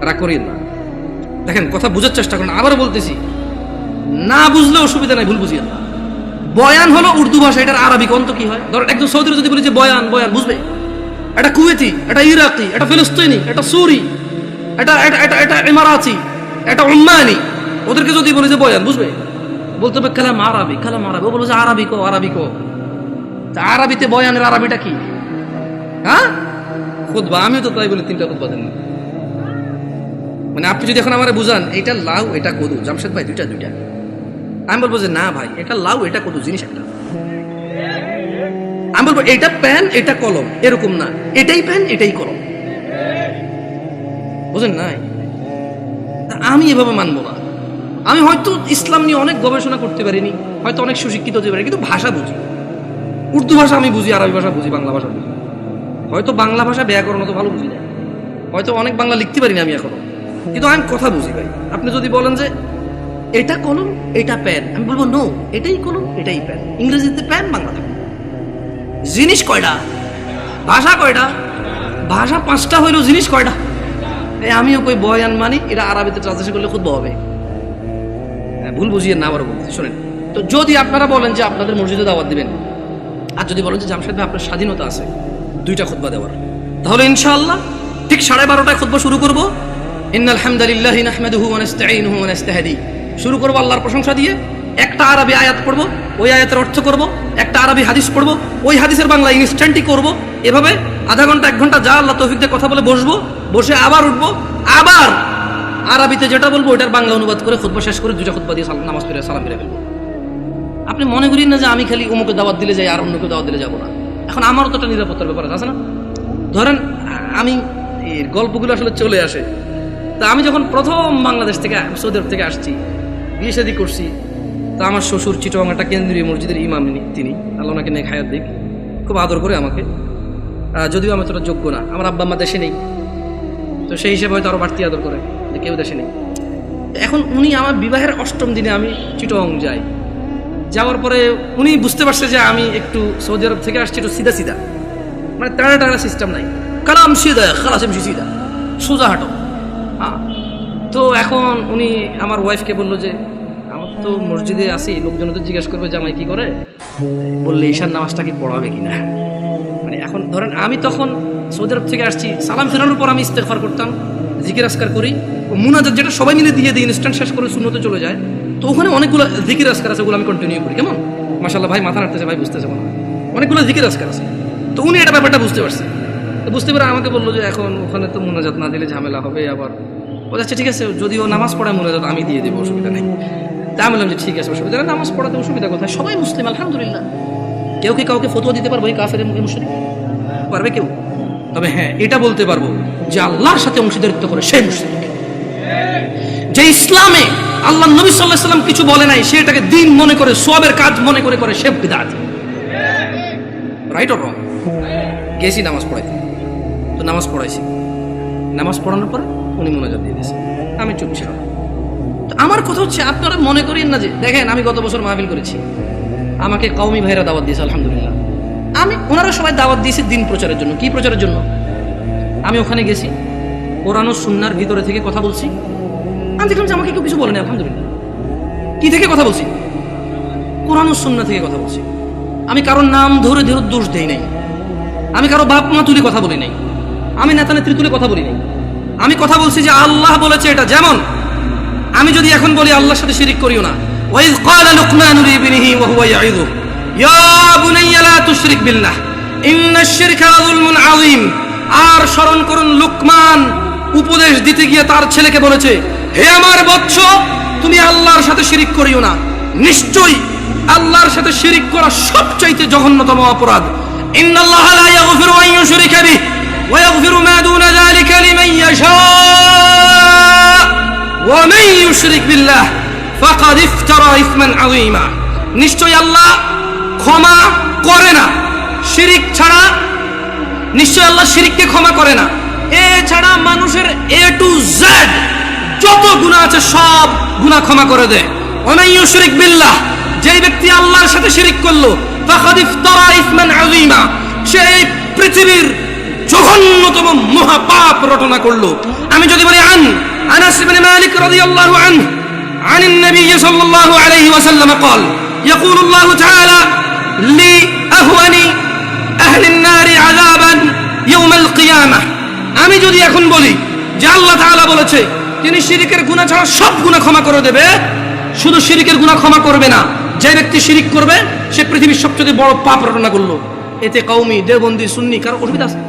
রাগ করিয়েন না, দেখেন কথা বোঝার চেষ্টা করুন। আবার বলতেছি, না বুঝলে অসুবিধা নাই, ভুল বুঝিয়েন না। বয়ান হলো উর্দু ভাষা, এটার আরবি কোন তো কি হয়? ধর একজন সৌদির যদি বলি যে বয়ান, বয়ান বুঝবে? এটা কুয়েতি, এটা ইরাকি, এটা ফিলিস্তিনি, এটা সুরি, এটা এটা এটা এটা ইমারাতি, এটা উম্মানি, ওদেরকে যদি বলি যে বয়ান, বুঝবে? বলতে হবে কালাম আরবি, কালাম আরবি। ও বলবে যে আরবি কো, আরবি কো। তা আরবিতে বয়ানের আরবিটা কি? হ্যাঁ, খুতবা। আমিও তো তাই বলি 3টা খুতবা দেন না। মানে আপনি যদি এখন আমারে বুঝান এটা লাউ এটা কদু, জামশেদ ভাই 2টা 2টা, আমি বলবো যে না ভাই, এটা লাউ এটা কদু, জিনিস একটা। আমি বলবো এটা পেন এটা কলম, এরকম না, এটাই পেন এটাই কলম, বুঝেন নাই? আমি এভাবে মানবো না। আমি হয়তো ইসলাম নিয়ে অনেক গবেষণা করতে পারিনি, হয়তো অনেক সুশিক্ষিত হতে পারি, কিন্তু ভাষা বুঝি। উর্দু ভাষা আমি বুঝি, আরবি ভাষা বুঝি, বাংলা ভাষা বুঝি। হয়তো বাংলা ভাষা ব্যাকরণ তো ভালো বুঝি না, হয়তো অনেক বাংলা লিখতে পারি না আমি এখনো, কিন্তু আমি কথা বুঝি ভাই। আপনি যদি বলেন যে এটা কলম এটা পেন, আমি বলবো নো, এটাই কলম এটাই পেন। ইংরেজিতে পেন, বাংলাতে পেন। জিনিস কয়টা? ভাষা কয়টা? ভাষা 5টা হইলেও জিনিস কয়টা? আমিও কই বয়ান মানি, এটা আরবিতে ট্রান্সলেশন করলে খুব হবে। ভুল বুঝিয়ে না, আবার বলতে শোনেন। তো যদি আপনারা বলেন যে আপনাদের মসজিদে দাওয়াত দিবেন, আর যদি বলেন যে জামশেদ ভাই আপনার স্বাধীনতা আছে 2টা খুতবা দেওয়ার, তাহলে ইনশাআল্লাহ ঠিক 12:30টায় খুতবা শুরু করব। ইন্নাল হামদালিল্লাহি নাহমাদুহু ওয়া নাস্তাঈনুহু ওয়া নাস্তাহদি, শুরু করব আল্লাহর প্রশংসা দিয়ে। একটা আরবি আয়াত পড়ব, ওই আয়াতের অর্থ করব। একটা আরবি হাদিস পড়ব, ওই হাদিসের বাংলা ইনস্ট্যান্টই করব। এভাবে আধা ঘন্টা 1 ঘন্টা যা আল্লাহ তৌফিক দিয়ে কথা বলে বসবো, বসে আবার উঠবো, আবার আরবিতে যেটা বলবো ওটার বাংলা অনুবাদ করে খুতবা শেষ করে 2টা খুতবা দিয়ে নামাজ পড়ে সালাম ফিরে ফেলবো। আপনি মনে করেন না যে আমি খালি অমুকে দাওয়াত দিলে যাই আর অন্যকে দাওয়াত দিলে যাবো না। এখন আমারও তো একটা নিরাপত্তার ব্যাপার আছে না? ধরেন আমি এর গল্পগুলো আসলে চলে আসে। তা আমি যখন প্রথম বাংলাদেশ থেকে সৌদি আরব থেকে আসছি, বিয়ে শাদী করছি, তা আমার শ্বশুর চিটং একটা কেন্দ্রীয় মসজিদের ইমাম, তিনি আল্লাহ ওনাকে নেক হায়াত দিক, খুব আদর করে আমাকে। যদিও আমি তোরা যোগ্য না, আমার আব্বা আম্মা দেশে নেই, তো সেই হিসেবে হয়তো আরো বাড়তি আদর করে যে কেউ দেশে নেই। এখন উনি আমার বিবাহের 8ম দিনে আমি চিটং যাই, যাওয়ার পরে উনি বুঝতে পারছে যে আমি একটু সৌদি আরব থেকে আসছি একটু সিধা সিধা, মানে টানা টানা সিস্টেম নাই, কালাম সিধা খালাস এমসি সিধা, সোজা হাঁটো। হ্যাঁ, তো এখন উনি আমার ওয়াইফকে বললো যে আমার তো মসজিদে আসি, লোকজন তো জিজ্ঞেস করবে জামাই কি করে, বললে ঈশার নামাজটা কি পড়াবে কিনা। মানে এখন ধরেন আমি তখন সৌদি আরব থেকে আসছি, সালাম ফেরানোর পর আমি ইস্তেগফার করতাম, জিকির আসকার করি, মুনাজাত যেটা সবাই মিলে দিয়ে দিই, ইনস্ট্যান্ট শেষ করে সুন্নতে চলে যায়। তো ওখানে অনেকগুলো জিকির আসকার আছে, ওগুলো আমি কন্টিনিউ করি। কেমন মাশাআল্লাহ, ভাই মাথা নাড়তেছে, ভাই বুঝতেছে মনে হয়, অনেকগুলো জিকির আসকার আছে। তো উনি এটা ব্যাপারটা বুঝতে পারছে, তো বুঝতে পারে আমাকে বললো যে এখন ওখানে তো মুনাজাত না দিলে ঝামেলা হবে। আবার ও যাচ্ছে, ঠিক আছে যদি ও নামাজ পড়ায় মুনাজাত আমি দিয়ে দেবো, অসুবিধা নেই। তা আমি বললাম যে ঠিক আছে, অসুবিধা নেই, নামাজ পড়াতে অসুবিধা কোথায়, সবাই মুসলিম আলহামদুলিল্লাহ। কেউ কি কাউকে ফতোয়া দিতে পারবো এই কাফের মুশরিক? পারবে কেউ? তবে হ্যাঁ এটা বলতে পারবো যে আল্লাহর সাথে অংশীদারিত্ব করে সেই মুশরিক। যে ইসলামে আল্লাহ নবী সাল্লাল্লাহু আলাইহি ওয়াসাল্লাম কিছু বলে নাই, সেটাকে দিন মনে করে, সওয়াবের কাজ মনে করে করে সে বিদআত। Right or wrong? গেছি নামাজ পড়াইতে, তো নামাজ পড়াইছি, নামাজ পড়ানোর পর উনি মুনাজাত দিয়ে দিয়েছে, আমি চুপ ছিলাম। আমার কথা হচ্ছে আপনারা মনে করেন না যে দেখেন আমি গত বছর মাহফিল করেছি, আমাকে কওমি ভাইরা দাওয়াত দিয়েছে, আলহামদুলিল্লাহ। ওনারা সবাই দাওয়াত দিয়েছে দিন প্রচারের জন্য। কি প্রচারের জন্য? আমি ওখানে গেছি, কোরআন ও সুন্নাহর ভিতরে থেকে কথা বলছি। আমি দেখলাম যে আমাকে কেউ কিছু বলেনি, আলহামদুলিল্লাহ। কি থেকে কথা বলছি? কোরআন ও সুন্নাহ থেকে কথা বলছি। আমি কারোর নাম ধরে ধরে দোষ দেই নাই, আমি কারো বাপ মা তুলে কথা বলি নাই, আমি নেতা নেত্রী তুলে কথা বলি নাই। আমি কথা বলছি যে আল্লাহ বলেছে এটা। যেমন আমি যদি এখন বলি আল্লাহর সাথে শিরিক করিও না, ওয়াইজ ক্বালা লুকমানু লিবনিহি ওয়া হুয়া ইয়াইযু ইয়া বুনাইয়া লা তুশরিক বিল্লাহ ইন্নাশ শিরকা যুলমুন আযীম। আর স্মরণ করুন, লুকমান উপদেশ দিতে গিয়ে তার ছেলেকে বলেছে, হে আমার বৎস, তুমি আল্লাহর সাথে শিরিক করিও না। নিশ্চয়ই আল্লাহর সাথে শিরিক করা সবচাইতে জঘন্যতম অপরাধ। ইন্নাল্লাহা লা ইয়াগফিরু আন ইউশরিকা বিহি ওয়া ইয়াগফিরু মা দুনা যালিকা লিমান ইয়াশা ওয়া মান ইউশরিক বিল্লাহ ফাকাদ ইফতারা ইসমান আযীমা। নিশ্চয়ই আল্লাহ ক্ষমা করে না শিরিক ছাড়া। নিশ্চয় আল্লাহ শিরিককে ক্ষমা করে না। এছাড়া মানুষের এ টু জেড যত গুনাহ আছে সব গুনাহ ক্ষমা করে দেয়। ওয়া মান ইউশরিক বিল্লাহ, যেই ব্যক্তি আল্লাহর সাথে শিরিক করলো, ফাকাদ ইফতারা ইসমান আযীমা, সে পৃথিবীর জঘন্যতম মহাপাপ রটনা করলো। আমি যদি বলি আনাস ইবনে মালিক রাদিয়াল্লাহু আনহু عن النبي صلى الله عليه وسلم قال يقول الله تعالى لأهون أهل النار عذابا يوم القيامة। আমি যদি এখন বলি যে আল্লাহ তাআলা বলেছে তিনি শিরকের গুনাহ ছাড়া সব গুনাহ ক্ষমা করে দেবে, শুধু শিরকের গুনাহ ক্ষমা করবে না, যে ব্যক্তি শিরিক করবে সে পৃথিবীর সবচেয়ে বড় পাপ রটনা করলো। এতে কওমি, দেওবন্দি, সুন্নি কারো অসুবিধা আছে?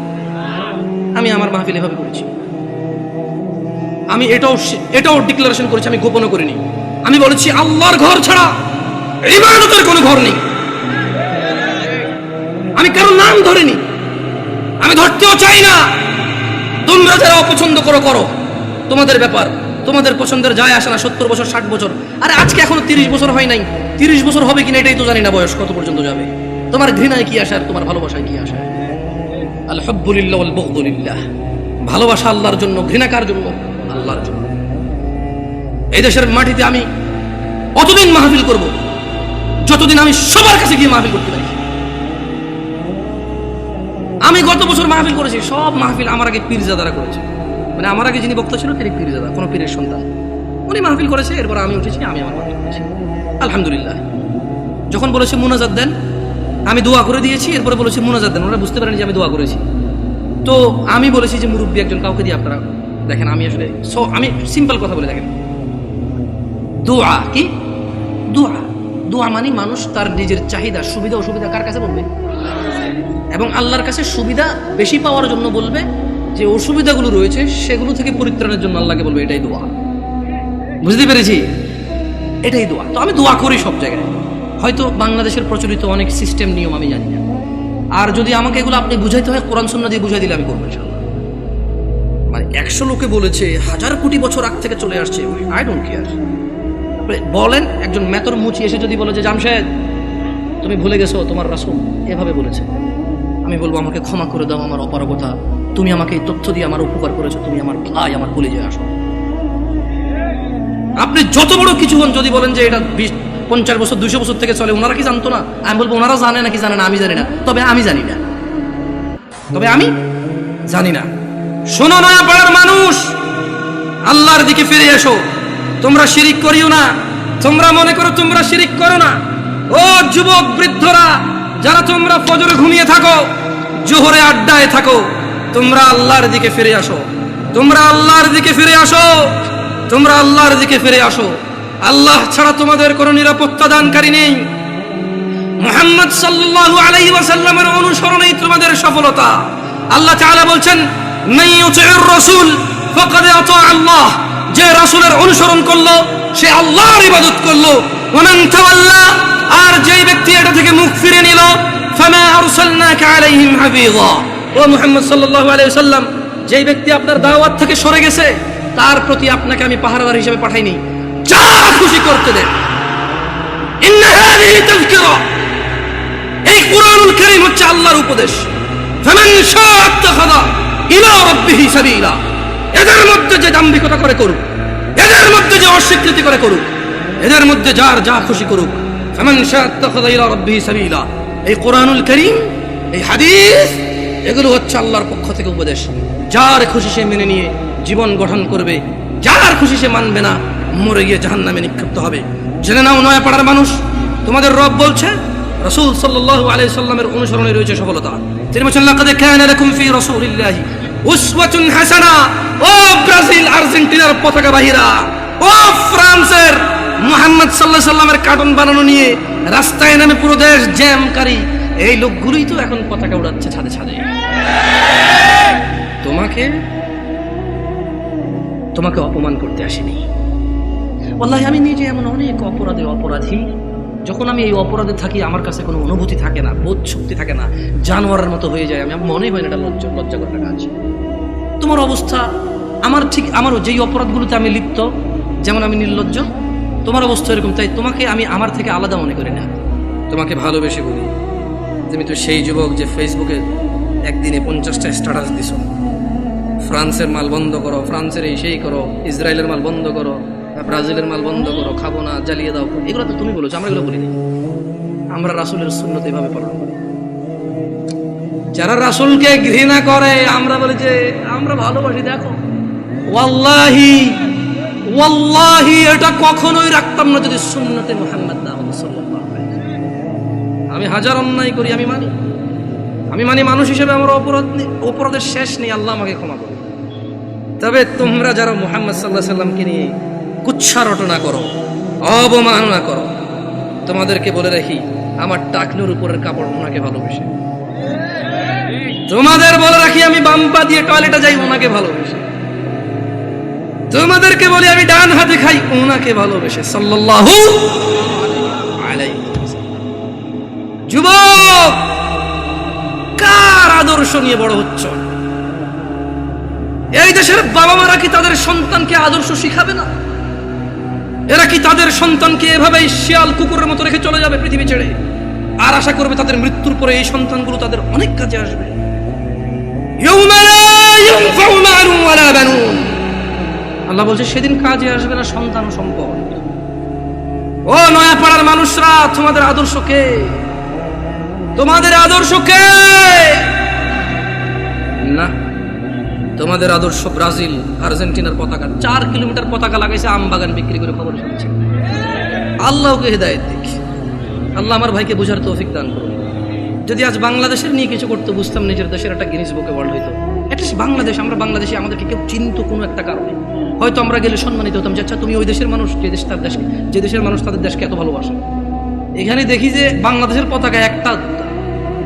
আমি আমার মাহফিল এভাবে করেছি। আমি এটাও ডিক্লারেশন করেছি, আমি গোপন করিনি। আমি বলেছি আল্লাহর ঘর ছাড়া ইবাদতের কোনো ঘর নেই। আমি কারো নাম ধরিনি, আমি ধরতেও চাই না। তোমরা যারা অপছন্দ করো, তোমাদের ব্যাপার, তোমাদের পছন্দের যায় আসে না। 70 বছর 60 বছর, আরে আজকে এখনো 30 বছর হয় নাই। 30 বছর হবে কিনা এটাই তো জানি না, বয়স কত পর্যন্ত যাবে। তোমার ঘৃণায় কি আসে আর তোমার ভালোবাসায় কি আসে? আল হুব্বু লিল্লাহ ওয়াল বুগদু লিল্লাহ। ভালোবাসা আল্লাহর জন্য, ঘৃণা কার জন্য? আল্লাহর জন্য। এই দেশের মাটিতে আমি অতদিন মাহফিল করব যতদিন আমি সবার কাছে গিয়ে মাহফিল করতে পারি। আমি গত বছর মাহফিল করেছি, সব মাহফিল আমার আগে পীরজাদারা করেছে। মানে আমার আগে যিনি বক্তা ছিল তিনি পীরজাদা, কোনো পীরের সন্তান, উনি মাহফিল করেছে। এরপর আমি উঠেছি, আমি আমার মাহফিল করেছি, আলহামদুলিল্লাহ। যখন বলেছে মুনাজাত দেন, আমি দোয়া করে দিয়েছি। এরপরে বলেছে মুনাজাত দেন, ওরা বুঝতে পারেনি যে আমি দোয়া করেছি। তো আমি বলেছি যে মুরব্বী একজন কাউকে দিয়ে আপনারা দেখেন। আমি আসলে আমি সিম্পল কথা বলে দেখেন, দোয়া কি? দোয়া মানে মানুষ তার নিজের চাহিদা, সুবিধা অসুবিধা কার কাছে বলবে? এবং আল্লাহর কাছে সুবিধা বেশি পাওয়ার জন্য বলবে, যে অসুবিধাগুলো রয়েছে সেগুলো থেকে পরিত্রাণের জন্য আল্লাহকে বলবে। এটাই দোয়া। বুঝতে পেরেছি? এটাই দোয়া। তো আমি দোয়া করি সব জায়গায়। হয়তো বাংলাদেশের প্রচলিত অনেক সিস্টেম নিয়ম আমি জানি না, আর যদি আমাকে এগুলো আপনি বুঝাইতে হয় কোরআন সুন্নাহ দিয়ে বুঝাই দিলে আমি করবো ইনশাআল্লাহ। মানে 100 লোকে বলেছে, 1000 কোটি বছর আগ থেকে চলে আসছে, আই ডোন্ট কেয়ার। বলেন একজন মেতর মুচি এসে যদি বলে যে জামশেদ তুমি ভুলে গেছো তোমার রাসূল এভাবে বলেছে, আমি বলবো আমাকে ক্ষমা করে দাও, আমার অপারগতা, তুমি আমাকে এই তথ্য দিয়ে আমার উপকার করেছো, তুমি আমার ভাই, আমার কলিজায় আসো। আপনি যত বড় কিছু হন, যদি বলেন যে এটা 50 বছর 200 বছর থেকে চলে, ওনারা কি জানতো না? আমি বলবো ওনারা জানে নাকি জানে না আমি জানি না, তবে আমি জানি না। শোনো না পাড়ার মানুষ, আল্লাহর দিকে ফিরে এসো। তোমরা শিরিক করিও না। তোমরা মনে করো তোমরা শিরিক করো না। ও যুবক বৃদ্ধরা, যারা তোমরা ফজরে ঘুমিয়ে থাকো, জোহরে আড্ডায় থাকো, তোমরা আল্লাহর দিকে ফিরে আসো। আল্লাহ ছাড়া তোমাদের কোনো নিরাপত্তা দানকারী নেই। মুহাম্মদ সাল্লাল্লাহু আলাইহি ওয়াসাল্লামের অনুসরণেই তোমাদের সফলতা। আল্লাহ তাআলা বলছেন, মান ইউতি'র রাসূল ফাকাদ আতা আল্লাহ। যে রাসূলের অনুসরণ করলো সে আল্লাহর ইবাদত করলো। ওয়া মান তাওয়াল্লা, আর যেই ব্যক্তি এটা থেকে মুখ ফিরে নিল, ফামা আরসালনাকা আলাইহিম হাফিযা। ও মুহাম্মদ সাল্লাল্লাহু আলাইহি ওয়াসাল্লাম, যেই ব্যক্তি আপনার দাওয়াত থেকে সরে গেছে তার প্রতি আপনাকে আমি পাহারাদার হিসেবে পাঠাইনি, যা খুশি করতে দেন। ইন্না হাযিহি তাযকিরা, এই কুরআনুল কারীম হচ্ছে আল্লাহর উপদেশ। ফামান শাআ ইত্তাখাযা ইলা রাব্বিহি সাবিলা, এদের মধ্যে যে দাম্ভিকতা করে করুক, এদের মধ্যে যে অস্বীকৃতি করে করুক, এদের মধ্যে যার যা খুশি করুক। ফামান শাআ ইত্তাখাযা ইলা রাব্বিহি সাবিলা। এই কোরআনুল কারীম, এই হাদিস, এগুলো হচ্ছে আল্লাহর পক্ষ থেকে উপদেশ। যার খুশি সে মেনে নিয়ে জীবন গঠন করবে, যার খুশি সে মানবে না, মরে গিয়ে জাহান্নামে নিক্ষিপ্ত হবে। জেনে নাও নয়াপাড়ার মানুষ, তোমাদের রব বলছে রাসূল সাল্লাল্লাহু আলাইহি সাল্লামের অনুসরণে রয়েছে সফলতা। তিনি বলেছেন লাকাদ কানা লাকুম ফি রাসূলিল্লাহি উসওয়াতুন হাসানা। ও ব্রাজিল আর্জেন্টিনার পতাকা বাহিরা, ও ফ্রান্সের মুহাম্মদ সাল্লাল্লাহু আলাইহি সাল্লামের কার্টুন বানানো নিয়ে রাস্তায় নামে পুরো দেশ জ্যামকারী এই লোকগুলোই তো এখন পতাকা উড়াচ্ছে ছাদে ছাদে। তোমাকে অপমান করতে আসেনি। ওয়াল্লাহি আমি নিজে এমন অনেক অপরাধী, যখন আমি এই অপরাধে থাকি আমার কাছে কোনো অনুভূতি থাকে না, বোধ শক্তি থাকে না, জানোয়ারের মতো হয়ে যায়। আমি মনে হয় না এটা লজ্জা করার কাজ। তোমার অবস্থা আমারও যেই অপরাধগুলোতে আমি লিপ্ত, যেমন আমি নির্লজ্জ, তোমার অবস্থা এরকম। তাই তোমাকে আমি আমার থেকে আলাদা মনে করি না, তোমাকে ভালোবেসে বলি। তুমি তো সেই যুবক যে ফেসবুকে একদিনে 50টা স্ট্যাটাস দিছ, ফ্রান্সের মাল বন্ধ করো, ফ্রান্সের এই সেই করো, ইসরায়েলের মাল বন্ধ করো, ব্রাজিলের মাল বন্ধ করো, খাবো না, জ্বালিয়ে দাও। এগুলো তো তুমি বলেছো, আমরা এগুলো বলিনি। আমরা রাসূলের সুন্নাত এভাবে পালন করি। যারা রাসূলকে ঘৃণা করে আমরা বলি যে আমরা ভালোবাসি। দেখো ওয়াল্লাহি এটা কখনোই রাখতাম না যদি সুন্নতে মুহাম্মদ না হতো সাল্লাল্লাহু আলাইহি ওয়াসাল্লাম। আমি হাজার অন্যায় করি, আমি মানি মানুষ হিসেবে আমার অপরাধের শেষ নেই, আল্লাহ আমাকে ক্ষমা করুন। তবে তোমরা যারা মুহাম্মদ সাল্লাল্লাহু আলাইহি ওয়াসাল্লামকে নিয়ে কুচ্ছা রটনা করো, অবমাননা করো, তোমাদেরকে বলে রাখি আমার টাকনুর উপরের কাপড় ওনাকে ভালোবেসে। তোমাদের বলে রাখি আমি বাম্পা দিয়ে টয়লেটে যাই ওনাকে ভালোবেসে। তোমাদেরকে বলি আমি ডান হাতে খাই ওনাকে ভালোবেসে সাল্লাল্লাহু আলাইহি ওয়াসাল্লাম। যুবক, কার আদর্শ নিয়ে বড় হচ্ছ? এই দেশের বাবা মারা কি তাদের সন্তানকে আদর্শ শিখাবে না? এরা কি তাদের সন্তানকে এভাবেই শিয়াল কুকুরের মতো রেখে চলে যাবে পৃথিবী ছেড়ে, আর আশা করবে তাদের মৃত্যুর পরে এই সন্তানগুলো তাদের অনেক কাজে আসবে? আল্লাহ বলছে সেদিন কাজে আসবে না সন্তান ও সম্পদ। ও নয়াপাড়ার মানুষরা, তোমাদের আদর্শ কে? তোমাদের আদর্শ কে? না, তোমাদের আদর্শ ব্রাজিল আর্জেন্টিনার পতাকা। 4 কিলোমিটার পতাকা লাগাইছে আম বাগান বিক্রি করে, খবর শুনছি। আল্লাহকে হেদায়েত দিক। আল্লাহ আমার ভাইকে বোঝার তৌফিক দান করুন। যদি আজ বাংলাদেশের নিয়ে কিছু করতে বুঝতাম, নিজের দেশের একটা গিনিস বুকে ওয়ার্ল্ড হইতো। অ্যাটলিস্ট বাংলাদেশ, আমরা বাংলাদেশে আমাদেরকে কেউ চিনত কোনো একটা কারণে, হয়তো আমরা গেলে সম্মানিত হতাম যে আচ্ছা তুমি ওই দেশের মানুষ, যে দেশের মানুষ তাদের দেশকে এত ভালোবাসে। এখানে দেখি যে বাংলাদেশের পতাকা একটা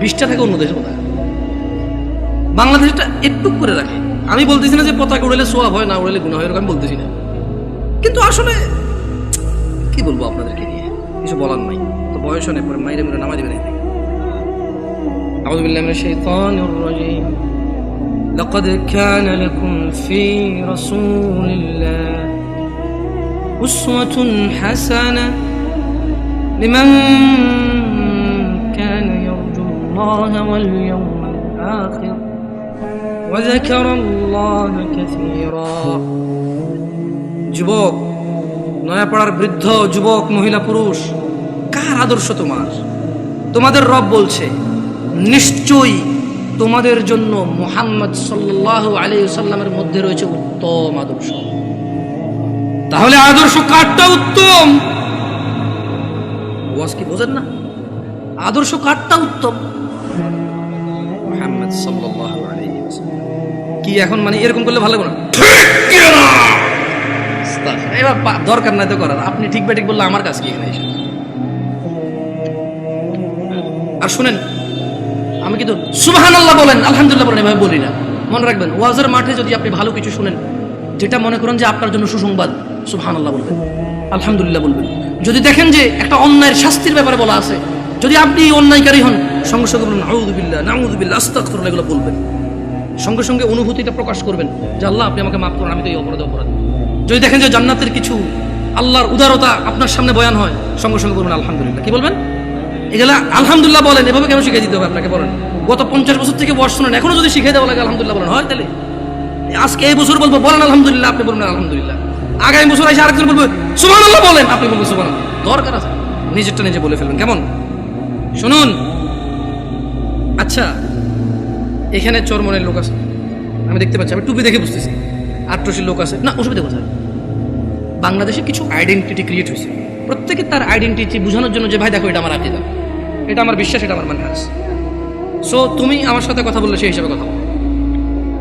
20টা থেকে অন্য দেশের পতাকা, বাংলাদেশটা একটু করে রাখে। আমি বলতেছি না যে পতাকা উড়ালে সোয়াব হয়, না উড়ালে গুনাহ হয়, এরকম আমি বলতেছি না, কিন্তু আসলে কি বলবো আপনাদেরকে নিয়ে, কিছু বলার নাই। তো বয়স অনেক পরে মাইরে মেরে নামাজ দিবে না। আউযু বিল্লাহি মিনাশ শাইতানির রাজীম। লাকাদ কানা লাকুম ফি রাসূলিল্লাহি উসওয়াতুন হাসানাহ লিমান কানা ইয়ারজুল্লাহা ওয়াল ইয়াওমাল আখির ওয়া যাকারাল্লাহা কাসীরা। যুবক, নয়াপাড়ার বৃদ্ধ, যুবক, মহিলা, পুরুষ, কার আদর্শ তোমার? তোমাদের রব বলছে নিশ্চয়ই তোমাদের জন্য মুহাম্মদ সাল্লাল্লাহু আলাইহি ওয়াসাল্লামের মধ্যে রয়েছে উত্তম আদর্শ। তাহলে আদর্শ কারটা উত্তম? ওয়াজ কি বোঝেন না? আদর্শ কারটা উত্তম? মুহাম্মদ সাল্লাল্লাহু আলাইহি ওয়াসাল্লাম। কি এখন মানে এরকম করলে ভালো লাগবে না? ঠিক না, এবার দরকার নাই তো করার। আপনি ঠিক বেঠিক বললে আমার কাজ কি এখানে এসে? আর শুনেন, আমি কিন্তু সুবহানাল্লাহ বলেন, আলহামদুলিল্লাহ বলেন, এভাবে বলি না। মনে রাখবেন, ওয়াজের মাঠে যদি আপনি ভালো কিছু শুনেন, যেটা মনে করেন যে আপনার জন্য সুসংবাদ, সুবহানাল্লাহ বলবেন, আলহামদুলিল্লাহ বলবেন। যদি দেখেন যে একটা অন্যায়ের শাস্তির ব্যাপারে বলা আছে, যদি আপনি অন্যায়কারী হন, সঙ্গে সঙ্গে বলবেন আউযুবিল্লাহ, নাউযুবিল্লাহ, আস্তাগফিরুল্লাহ, এগুলো বলবেন। সঙ্গে সঙ্গে অনুভূতিটা প্রকাশ করবেন যে আল্লাহ আপনি আমাকে মাফ করুন, আমি তো এই অপরাধী। যদি দেখেন যে জান্নাতের কিছু, আল্লাহর উদারতা আপনার সামনে বয়ান হয়, সঙ্গে সঙ্গে বলবেন আলহামদুলিল্লাহ। কি বলবেন? এগুলা আলহামদুলিল্লাহ বলেন। এভাবে কেন শিখিয়ে দিতে হবে আপনাকে? বলেন, গত 50 বছর থেকে বয়স শুনেন, এখনো যদি শিখিয়ে দেওয়া লাগে আলহামদুলিল্লাহ বলেন, হয় তাহলে আজকে এই বছর বলবো বলেন আলহামদুলিল্লাহ, আপনি বলবেন আলহামদুলিল্লাহ। আগামী বছর এসে আরেকজন বলবে সুবহানাল্লাহ বলেন, আপনি বলবেন সুবহানাল্লাহ। দরকার আছে নিজেরটা নিজে বলে ফেলবেন, কেমন? শুনুন, আচ্ছা এখানে চরমনের লোক আছে, আমি দেখতে পাচ্ছি, আমি টুপি দেখে বুঝতেছি আট্রসির লোক আছে, না অসুবিধা কোথায়? বাংলাদেশে কিছু আইডেন্টিটি ক্রিয়েট হয়েছে, প্রত্যেকে তার আইডেন্টিটি বোঝানোর জন্য যে ভাই দেখো এটা আমার আকিদা, এটা আমার বিশ্বাস, এটা আমার মানহাজ। সো তুমি আমার সাথে কথা বললে সেই হিসাবে কথা বলো।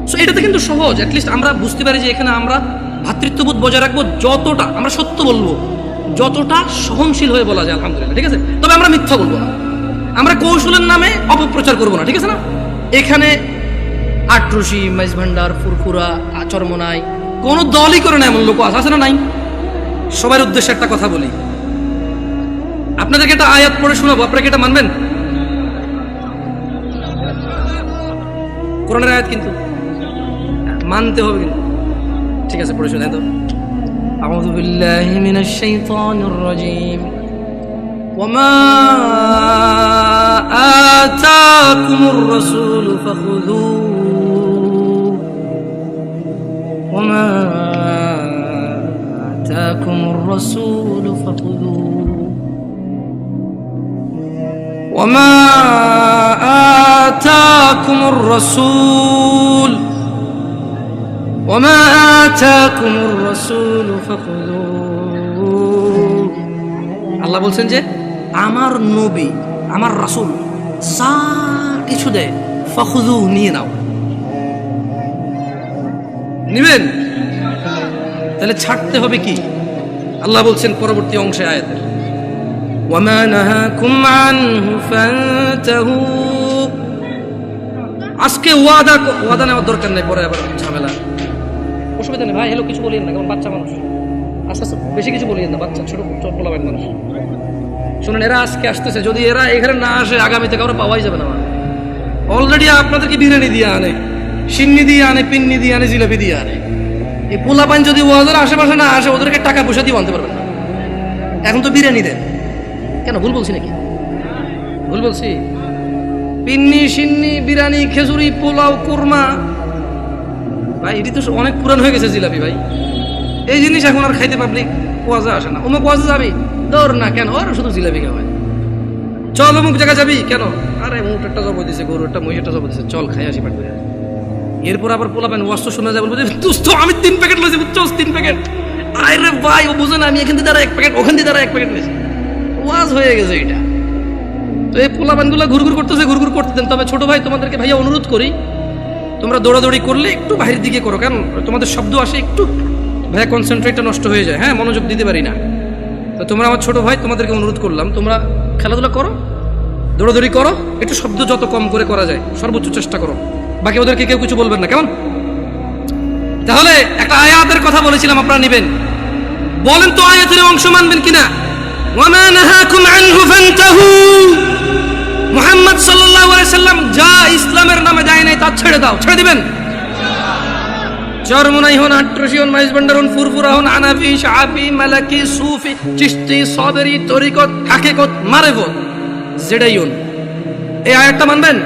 সো এটাতে কিন্তু সহজ, অ্যাটলিস্ট আমরা বুঝতে পারি যে এখানে আমরা ভ্রাতৃত্ববোধ বজায় রাখবো, যতটা আমরা সত্য বলবো, যতটা সহনশীল হয়ে বলা যায় আলহামদুলিল্লাহ, ঠিক আছে? তবে আমরা মিথ্যা বলবো না, আমরা কৌশলের নামে অপপ্রচার করবো না, ঠিক আছে না? এখানে আট্রসি, মাইজ ভান্ডার, ফুরফুরা, চরমনাই কোনো দলই করে না এমন লোক আছে না? নাই। সবার উদ্দেশ্যে একটা কথা বলি, আপনাদেরকে একটা আয়াত পড়ে শোনাবো, আপনারা কি এটা মানবেন? কোরআনের আয়াত কিন্তু মানতে হবে কিন্তু, ঠিক আছে? পড়ে শোনাই তো। আউযু বিল্লাহি মিনাশ শাইতানির রাজীম। ওয়ামা আতাকুমুর রাসূলু ফাখুযুহু ওয়ামা আতাকুমুর রাসূলু ফাখুযুহু ওয়ামা আতাকুমুর রাসূল ওয়ামা আতাকুমুর রাসূলু ফাখুযুহু। আল্লাহ বলছেন যে আমার নবী, আমার রাসূল যা কিছু দেয় ফাখুযু, নিয়ে নাও। নিবেন? তাহলে ছাড়তে হবে কি? আল্লাহ বলছেন পরবর্তী অংশে আয়াতের, ওয়ামা নাহাকুম আনহু ফান্তাহু। আজকে ওয়াদা নেওয়ার দরকার নেই, পরে আবার ঝামেলা, অসুবিধা নেই ভাই। হ্যালো কিছু বলিয়েন না, কারণ বাচ্চা মানুষ, আস্তে আস্তে বেশি কিছু বলিয়েন না, বাচ্চা ছোট ছোট পোলাবেন মানুষ। শুনুন, এরা আজকে আসতেছে, যদি এরা এখানে না আসে আগামীতে কারো পাওয়াই যাবে না। অলরেডি আপনাদেরকে বিরিয়ানি দিয়ে আনে, সিন্নি দিয়ে আনে, পিন্নি দিয়ে আনে, জিলাপি দিয়ে আনে। এই পোলাপান যদি ওয়াজের আশেপাশে না আসে, ওদেরকে টাকা পয়সা দিয়ে আনতে পারবেন না। এখন তো বিরিয়ানি দেন, কেন? ভুল বলছি নাকি? ভুল বলছি? পিন্নি, সিন্নি, বিরিয়ানি, খেজুরি, পোলাও, কুরমা, ভাই এটি তো অনেক পুরান হয়ে গেছে জিলাপি ভাই। এই জিনিস এখন আর খাইতে পাবলিক ওয়াজে আসে না। অমুক ওয়াজে যাবি, দৌড় না, কেন? ওর শুধু জিলাপি খাওয়ায়। চল অমুক জায়গা যাবি, কেন? আরে উঠেরটা জব দিছে, গরুরটা মহিষটা জব দিছে, চল খাই আসি পাঠ করে। এরপর আবার পোলাবেন ওয়াজ শোনা যায়, বলবো যে দোস্ত আমি 3 প্যাকেট লইছি, বুঝছস? 3 প্যাকেট। আরে ভাই ও বুঝে না, আমি এখান থেকে 1 প্যাকেট, ওখান থেকে 1 প্যাকেট নিয়েছি। ওয়াজ হয়ে গেছে এটা। তো এই পোলাপানগুলো ঘুরঘুর করতেছে, ঘুরঘুর করতে দেন। তবে ছোট ভাই তোমাদেরকে ভাইয়া অনুরোধ করি, তোমরা দৌড়াদৌড়ি করলে একটু বাইরের দিকে করো, কারণ তোমাদের শব্দ আসে, একটু ভাইয়া কনসেন্ট্রেটটা নষ্ট হয়ে যায়, হ্যাঁ, মনোযোগ দিতে পারি না। তো তোমরা আমার ছোট ভাই, তোমাদেরকে অনুরোধ করলাম, তোমরা খেলাধুলা করো, দৌড়াদৌড়ি করো, একটু শব্দ যত কম করে করা যায় সর্বোচ্চ চেষ্টা করো। বাকি ওদেরকে কেউ কিছু বলবেন না, কেমন? তাহলে একটা আয়াতের কথা বলেছিলাম, আপনারা নেবেন, বলেন তো আয়াতের অংশ মানবেন কিনা? ওয়ামা নাহাকুম আনহু ফান্তাহু। মুহাম্মদ সাল্লাল্লাহু আলাইহি সাল্লাম যা ইসলামের নামে দেয় নাই তা ছেড়ে দাও, ছেড়ে দিবেন? চরমনাই হন, আট্রসি হন, মাইজ ভান্ডার হন, ফুরফুরা হন, হানাফি, শাফি, মালাকি, সুফি, চিশতি, সাবরি, তরিকত, হাকিকত, মারিফত, যেটাই হন, এই আয়াতটা মানবেন?